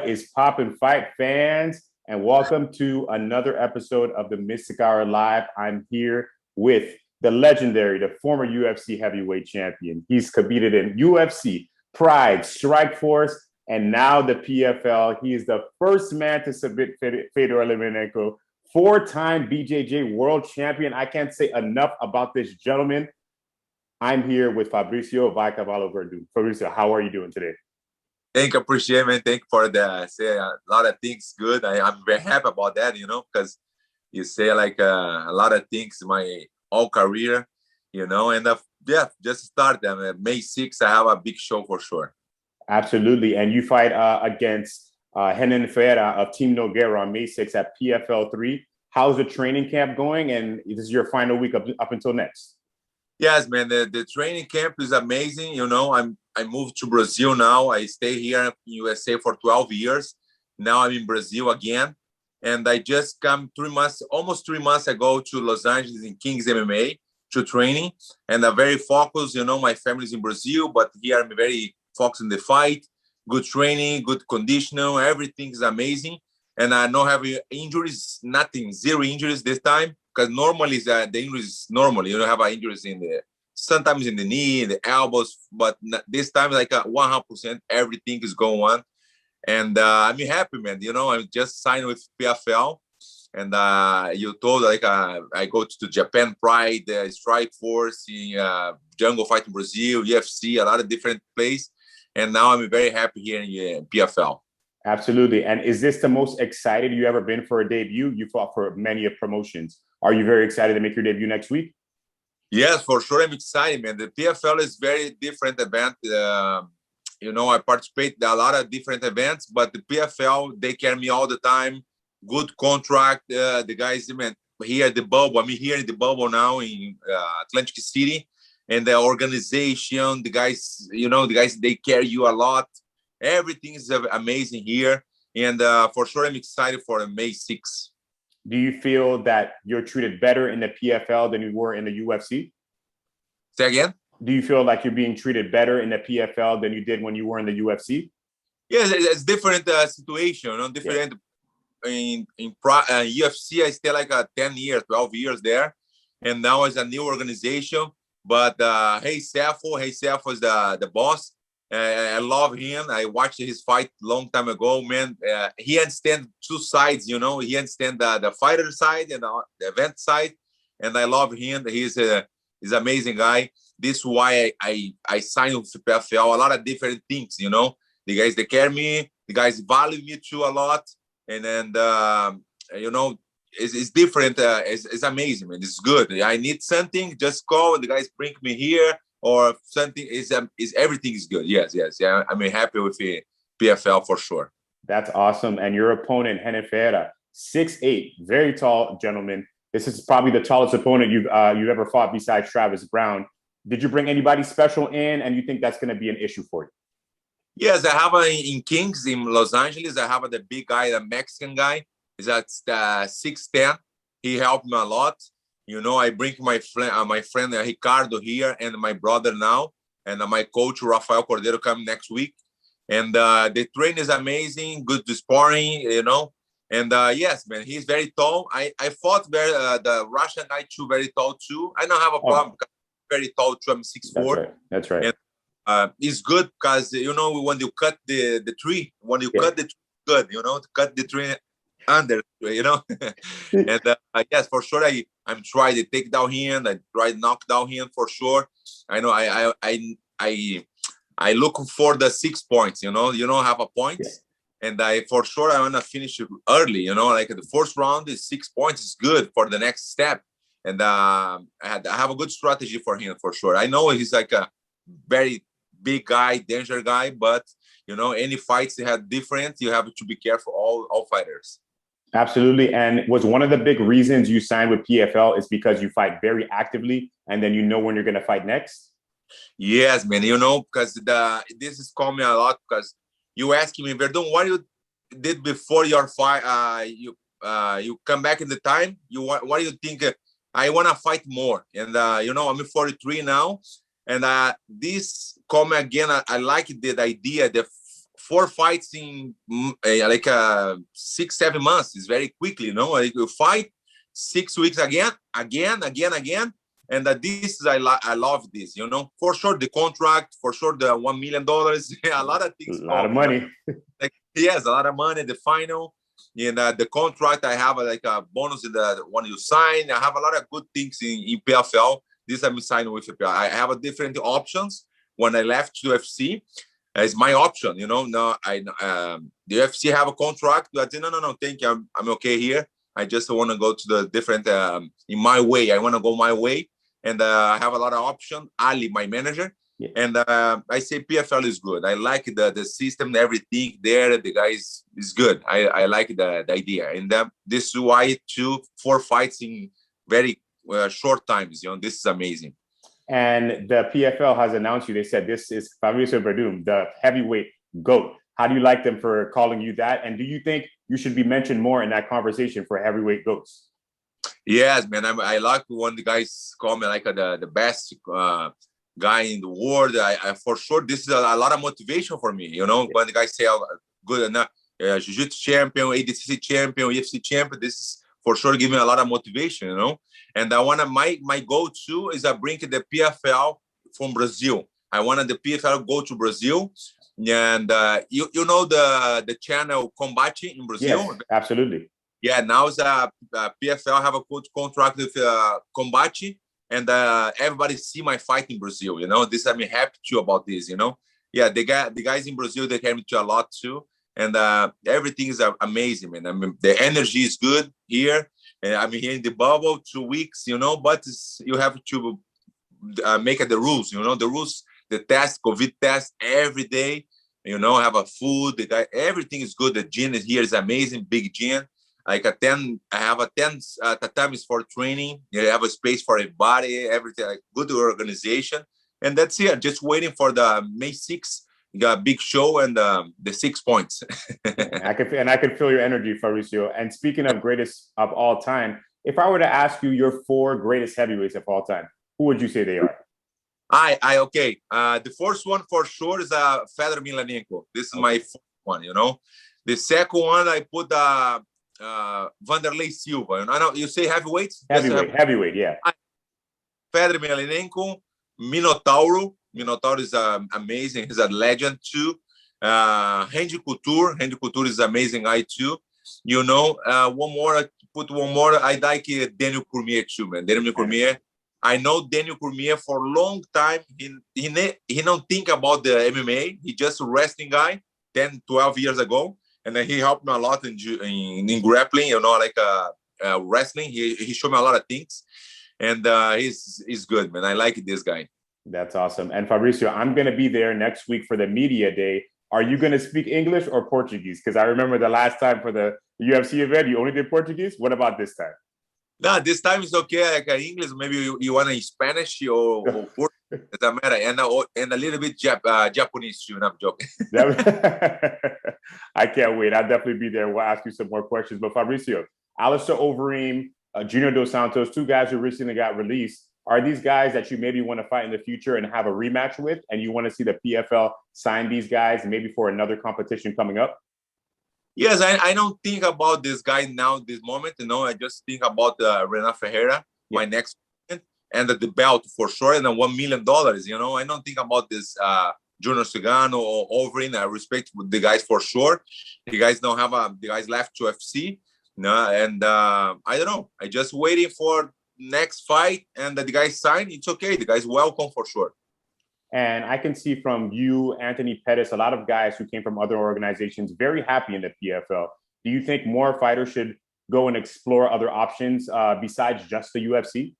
What is poppin' fight fans? And welcome to another episode of the Mystic Hour Live. I'm here with the legendary, the former UFC heavyweight champion. He's competed in UFC, Pride, Strikeforce, and now the PFL. He is the first man to submit Fedor Emelianenko, four-time BJJ world champion. I can't say enough about this gentleman. I'm here with Fabricio Werdum. Fabricio, how are you doing today? Thank you, appreciate, man. Thank you for the say a lot of things good. I'm very happy about that, because you say like a lot of things my whole career, and just start them. May 6th, I have a big show for sure. Absolutely. And you fight against Renan Ferreira of Team Nogueira on May 6th at PFL 3. How's the training camp going? And this is your final week up until next. Yes, man. The training camp is amazing. I moved to Brazil now. I stay here in USA for 12 years. Now I'm in Brazil again. And I just come almost 3 months ago to Los Angeles in Kings MMA to training. And I'm very focused. My family's in Brazil, but here I'm very focused on the fight. Good training, good conditioning. Everything is amazing. And I don't have injuries, nothing, zero injuries this time. Because normally the injuries is normal. You don't have injuries sometimes in the knee, in the elbows, but this time like 100%, everything is going on. And I'm happy, man. I just signed with PFL, and you told I go to Japan Pride, Strikeforce, in Jungle Fight in Brazil, UFC, a lot of different places. And now I'm very happy here in PFL. Absolutely. And is this the most excited you ever been for a debut? You fought for many promotions. Are you very excited to make your debut next week? Yes, for sure. I'm excited, man. The PFL is very different event. I participate in a lot of different events, but the PFL, they carry me all the time. Good contract. The guys, man, here at the bubble. I'm here in the bubble now in Atlantic City. And the organization, the guys, they carry you a lot. Everything is amazing here. And for sure, I'm excited for May 6th. Do you feel that you're treated better in the PFL than you were in the UFC? Say again? Do you feel like you're being treated better in the PFL than you did when you were in the UFC? Yes, it's different situation. Different. Yeah. In UFC, I stay like 10 years, 12 years there. And now it's a new organization. But Hey Sefo is the boss. I love him. I watched his fight long time ago, man. He understands two sides, He understands the fighter side and the event side. And I love him. He's an amazing guy. This is why I signed with PFL. A lot of different things, The guys, they care me. The guys value me too a lot. And then, it's different. It's amazing, man. It's good. I need something, just call and the guys bring me here. Or something is everything is good. Yes. Yeah, I'm happy with the PFL for sure. That's awesome. And your opponent, Renan Ferreira, 6'8", very tall gentleman. This is probably the tallest opponent you've ever fought besides Travis Brown. Did you bring anybody special in, and you think that's going to be an issue for you? Yes, I have in Kings in Los Angeles. I have the big guy, the Mexican guy. He's at 6'10". He helped me a lot. I bring my friend Ricardo here and my brother now, and my coach Rafael Cordeiro coming next week. And the train is amazing, good sparring, And yes, man, he's very tall. I fought the Russian guy too, very tall too. I don't have a problem because I'm very tall too. I'm 6'4". That's right. And it's good because when you cut the tree, cut the tree, good, to cut the tree under, and yes, for sure, I'm trying to take down him. I try to knock down him for sure. I know I look for the 6 points. You don't have a point, and I want to finish early. Like the first round is 6 points is good for the next step, and I have a good strategy for him for sure. I know he's like a very big guy, danger guy, but any fights they have different. You have to be careful. All fighters. Absolutely. And was one of the big reasons you signed with PFL is because you fight very actively and then when you're going to fight next? Yes, man. Because this is calling me a lot because you asking me, Werdum, what you did before your fight? You come back in the time. What do you think? I want to fight more. And, I'm 43 now. And this comment again, I like the idea that 4 fights in 6-7 months. It's very quickly, you know. Like you fight 6 weeks again. And this is I love this, you know. For sure, the contract, for sure, the $1 million, a lot of things. A lot of money. Like, yes, a lot of money. The final, and the contract, I have like a bonus in the one you sign. I have a lot of good things in PFL. This I'm signing with PFL. I have a different options when I left UFC. It's my option, you know. No, the UFC have a contract, but no, thank you. I'm okay here. I just want to go to the different in my way. I want to go my way, and I have a lot of options. Ali, my manager, and I say PFL is good. I like the system, everything there. The guy is good. I like the idea, and this is why 4 fights in very short times. You know, this is amazing. And the PFL has announced you. They said this is Fabricio Werdum, the heavyweight GOAT. How do you like them for calling you that? And do you think you should be mentioned more in that conversation for heavyweight GOATs? Yes, man. I like when the guys call me like the best guy in the world. I for sure, this is a lot of motivation for me. You know, when the guys say, oh, good enough, Jiu-Jitsu champion, ADCC champion, UFC champion, this is for sure giving me a lot of motivation, you know. And I want to, my go-to is bring the PFL from Brazil. I wanted the PFL go to Brazil. And you know the channel Combate in Brazil? Yes, absolutely. Yeah, now it's PFL have a good contract with Combate, and everybody see my fight in Brazil, you know. This I'm happy too about this, you know. Yeah, the guys in Brazil, they help me to a lot too. And everything is amazing, man. I mean, the energy is good here. I'm here in the bubble 2 weeks, you know, but you have to make the rules, you know, the rules, the test, COVID test every day, you know, have a food, the guy, everything is good. The gym here is amazing, big gym. I have a 10 tatamis for training. You have a space for everybody, everything, like good organization. And that's it. Just waiting for the May 6th. You got a big show and the 6 points. I could feel your energy, Fabricio. And speaking of greatest of all time, if I were to ask you your 4 greatest heavyweights of all time, who would you say they are? Okay. The first one for sure is Fedor Emelianenko. This is my first one, you know. The second one I put Vanderlei Silva. You know, I know you say heavyweights. Heavyweight, yeah. Fedor Emelianenko, Minotauro. Minotauro is amazing. He's a legend too. Randy Couture is amazing guy too. You know, one more. I like Daniel Cormier too, man. Daniel Cormier. I know Daniel Cormier for a long time. He don't think about the MMA. He just a wrestling guy 10, 12 years ago. And then he helped me a lot in grappling, you know, like wrestling. He showed me a lot of things. And he's good, man. I like this guy. That's awesome. And Fabricio, I'm going to be there next week for the media day. Are you going to speak English or Portuguese? Because I remember the last time for the UFC event, you only did Portuguese. What about this time? No, this time it's okay. Like English, maybe you want in Spanish or Portuguese. It doesn't matter. And a little bit Japanese too. I'm joking. I can't wait. I'll definitely be there. We'll ask you some more questions. But Fabricio, Alistair Overeem, Junior Dos Santos, 2 guys who recently got released. Are these guys that you maybe want to fight in the future and have a rematch with, and you want to see the PFL sign these guys maybe for another competition coming up? Yes, I don't think about this guy now, this moment. You know, I just think about Renan Ferreira, my next one, and the belt for sure, and then $1 million. You know, I don't think about this Junior Cigano or Overeem. I respect the guys for sure. The guys don't have the guys left to FC. No, and I don't know. I just waiting for next fight and the guys sign. It's okay. The guys welcome for sure. And I can see from you, Anthony Pettis, a lot of guys who came from other organizations, very happy in the PFL. Do you think more fighters should go and explore other options besides just the UFC?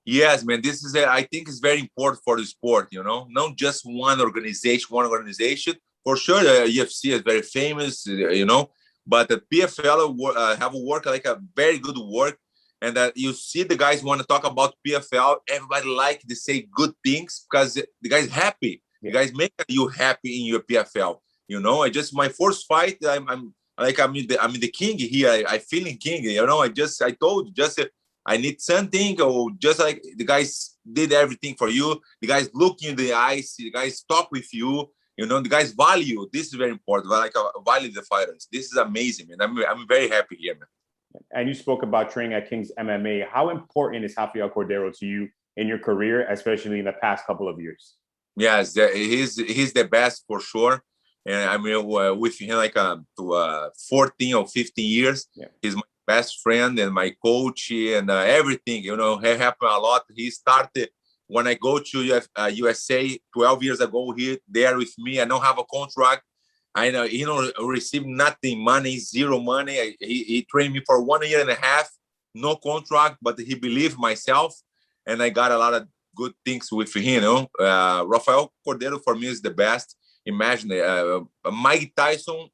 Yes, man. This is, I think it's very important for the sport, you know, not just one organization. For sure, the UFC is very famous, you know, but the PFL have work like a very good work. And you see the guys want to talk about PFL. Everybody like to say good things because the guys happy. The guys make you happy in your PFL. You know, my first fight. I'm the king here. I feeling king. You know, I told you I need something, or just like the guys did everything for you. The guys look you in the eyes. The guys talk with you. You know, the guys value. This is very important. Like value the fighters. This is amazing, man. I'm very happy here, man. And you spoke about training at King's MMA. How important is Rafael Cordeiro to you in your career, especially in the past couple of years? Yes, he's the best for sure. And I mean, with him like 14 or 15 years. Yeah. He's my best friend and my coach and everything. You know, he happened a lot. He started when I go to USA 12 years ago. He there with me. I don't have a contract. I know, you know, receive nothing, money, zero money. He trained me for 1 year and a half, no contract, but he believed myself, and I got a lot of good things with him. You know, Rafael Cordeiro for me is the best. Imagine Mike Tyson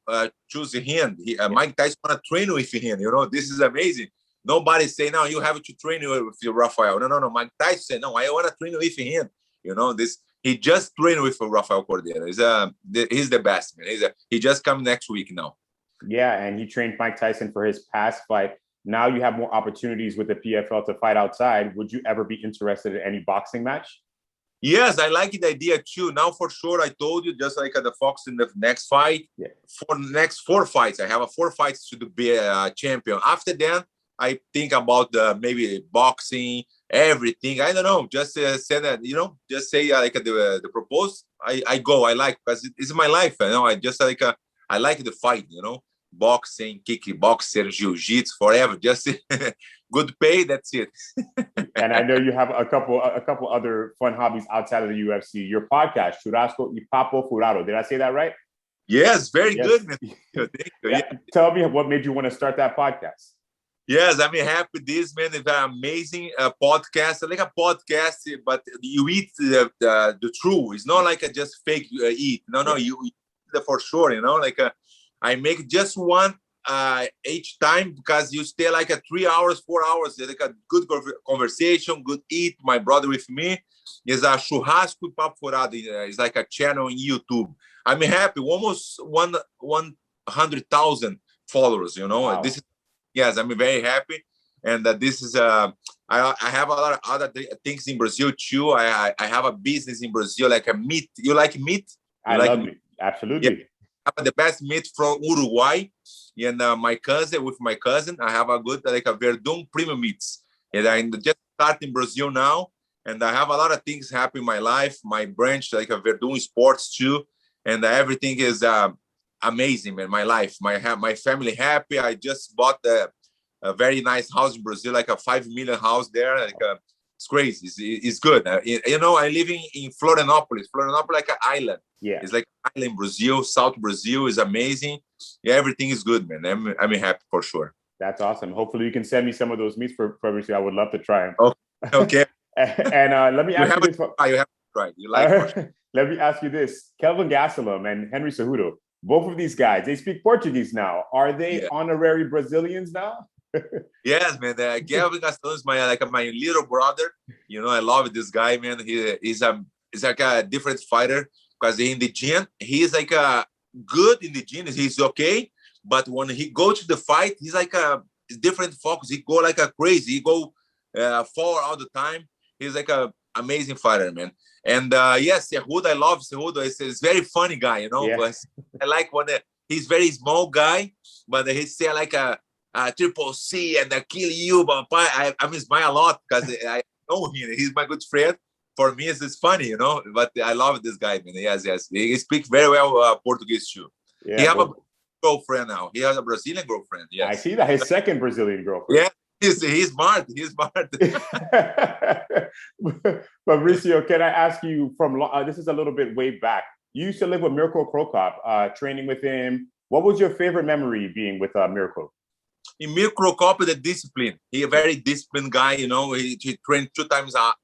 choose him. Mike Tyson want to train with him. You know, this is amazing. Nobody say no. You have to train with Rafael. No. Mike Tyson said no. I want to train with him. You know this. He just trained with Rafael Cordeiro. He's the best, man. He just come next week now. Yeah, and he trained Mike Tyson for his past fight. Now you have more opportunities with the PFL to fight outside. Would you ever be interested in any boxing match? Yes, I like the idea too. Now for sure, I told you, just like the Fox in the next fight. Yeah. For the next 4 fights, I have 4 fights to be a champion. After that, I think about maybe boxing, everything. I don't know. Just say that, you know, just say like the propose. I go. I like, because it's my life. You know, I just like I like the fight. You know, boxing, kickboxing, jiu-jitsu, forever. Just good pay. That's it. And I know you have a couple other fun hobbies outside of the UFC. Your podcast, Churrasco y Papo Furado. Did I say that right? Yes, very good. Man. Thank you. Yeah. Tell me what made you want to start that podcast. Yes, I'm happy. This, man, is an amazing podcast. Like a podcast, but you eat the truth. It's not like just fake eat. No, you eat it for sure. You know, like I make just one each time, because you stay like 3 hours, 4 hours. Like a good conversation, good eat. My brother with me is a Churrasco y Papo Furado. It's like a channel in YouTube. I'm happy. Almost 100,000 followers. You know, wow. This is. Yes, I'm very happy, and this is I have a lot of other things in Brazil too. I have a business in Brazil, like a meat. You like meat? I love meat. Absolutely. Yeah. I have the best meat from Uruguay, and my cousin, I have a good like a Werdum premium meats, and I just start in Brazil now, and I have a lot of things happen in my life. My branch like a Werdum Sports too, and everything is amazing, man. My life, my family happy. I just bought a very nice house in Brazil, like a 5 million house there. Like it's crazy. It's good. You know, I live in Florianopolis. Florianopolis, like an island. Yeah, it's like an island in Brazil. South Brazil is amazing. Yeah, everything is good, man. I'm happy for sure. That's awesome. Hopefully, you can send me some of those meats for Fabricio. I would love to try them. Okay. And let me ask you this. You have to try. You like? Let me ask you this: Kelvin Gastelum and Henry Cejudo. Both of these guys, they speak Portuguese now. Are they honorary Brazilians now? Yes, man. Kelvin Gastelum is my little brother. You know, I love this guy, man. He's like a different fighter, because in the gym, he's like good in the gym. He's okay, but when he go to the fight, he's like a different focus. He go like a crazy. He go forward all the time. He's like a amazing fighter, man. And yes, Cejudo, I love Cejudo. He's very funny guy, you know. Yeah. But I like when he's very small guy, but he say like a triple C and kill you. But I smile a lot, because I know him. He's my good friend. For me, it's funny, you know. But I love this guy, man. Yes. He speaks very well Portuguese too. Yeah, he have a girlfriend now. He has a Brazilian girlfriend. Yes. I see that. His second Brazilian girlfriend. Yeah. He's smart. He's smart. Fabricio, can I ask you from this is a little bit way back. You used to live with Mirko Cro Cop, training with him. What was your favorite memory being with Mirko? In Mirko Cro Cop, the discipline. He a very disciplined guy. You know, he trained 2 times a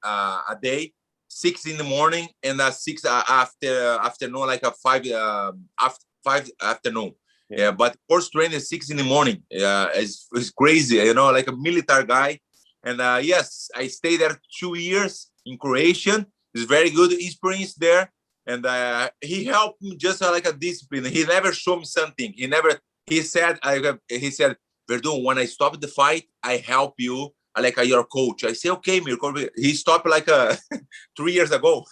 day, 6 in the morning and 6 afternoon, like a 5 afternoon. Yeah, but first training is 6 in the morning. It's crazy, you know, like a military guy. And yes, I stayed there 2 years in Croatia. It's very good experience there. And he helped me just like a discipline. He never showed me something. He said, Werdum, when I stop the fight, I help you like your coach. I say, okay, Mirko. He stopped like 3 years ago.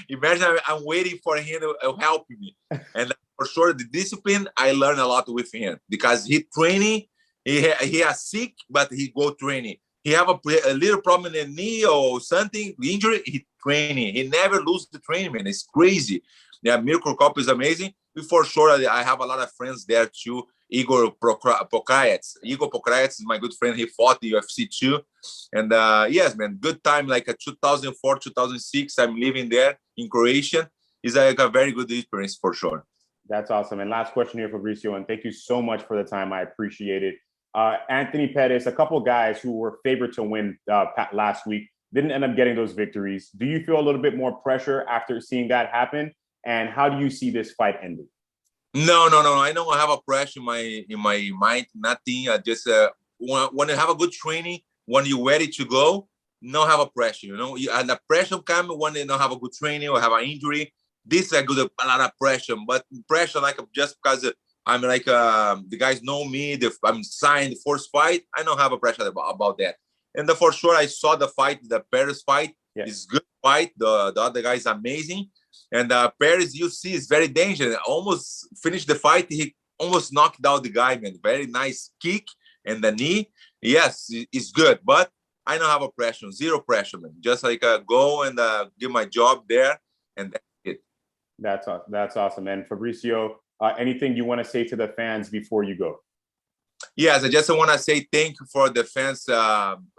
Imagine I'm waiting for him to help me. And for sure, the discipline, I learned a lot with him because he training, he has sick, but he go training. He have a little problem in the knee or something, injury, he training. He never lose the training, man. It's crazy. Yeah, Mirko Cro Cop is amazing. For sure, I have a lot of friends there too. Igor Pokraets. Igor Pokraets is my good friend. He fought the UFC too. And yes, man, good time. Like 2004, 2006, I'm living there in Croatia. It's like a very good experience for sure. That's awesome. And last question here, Fabricio, and thank you so much for the time. I appreciate it. Anthony Pettis, a couple guys who were favored to win last week, didn't end up getting those victories. Do you feel a little bit more pressure after seeing that happen? And how do you see this fight ending? No. I don't have a pressure in my mind. Nothing. I just when you have a good training, when you're ready to go, no have a pressure. You know, and the pressure comes when you don't have a good training or have an injury. This is a lot of pressure, but pressure like just because I'm like the guys know me. I'm signed the first fight. I don't have a pressure about that. And for sure, I saw the fight, the Paris fight. Yeah. It's good fight. The other guy is amazing. And Paris, you see, is very dangerous. Almost finished the fight. He almost knocked out the guy, man. Very nice kick and the knee. Yes, it's good. But I don't have a pressure. Zero pressure, man. Just like go and give my job there. And that's it. That's awesome. And Fabricio, anything you want to say to the fans before you go? Yes, I just want to say thank you for the fans.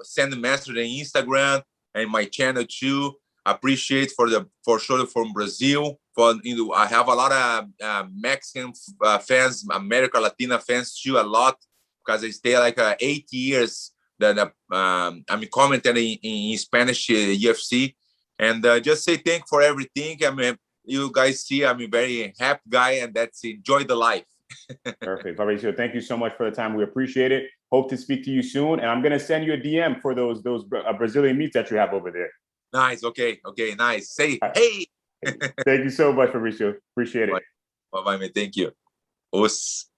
Send a message on Instagram and my channel too. Appreciate for sure from Brazil. I have a lot of Mexican fans, American Latina fans too, a lot because I stay like 8 years. That I'm commenting in Spanish UFC, and just say thank you for everything. I mean, you guys see, I'm a very happy guy, and that's enjoy the life. Perfect, Fabricio. Thank you so much for the time. We appreciate it. Hope to speak to you soon, and I'm gonna send you a DM for those Brazilian meats that you have over there. Nice. Okay. Nice. Say hey. Thank you so much, Fabricio. Appreciate it. Bye, man. Thank you. Os.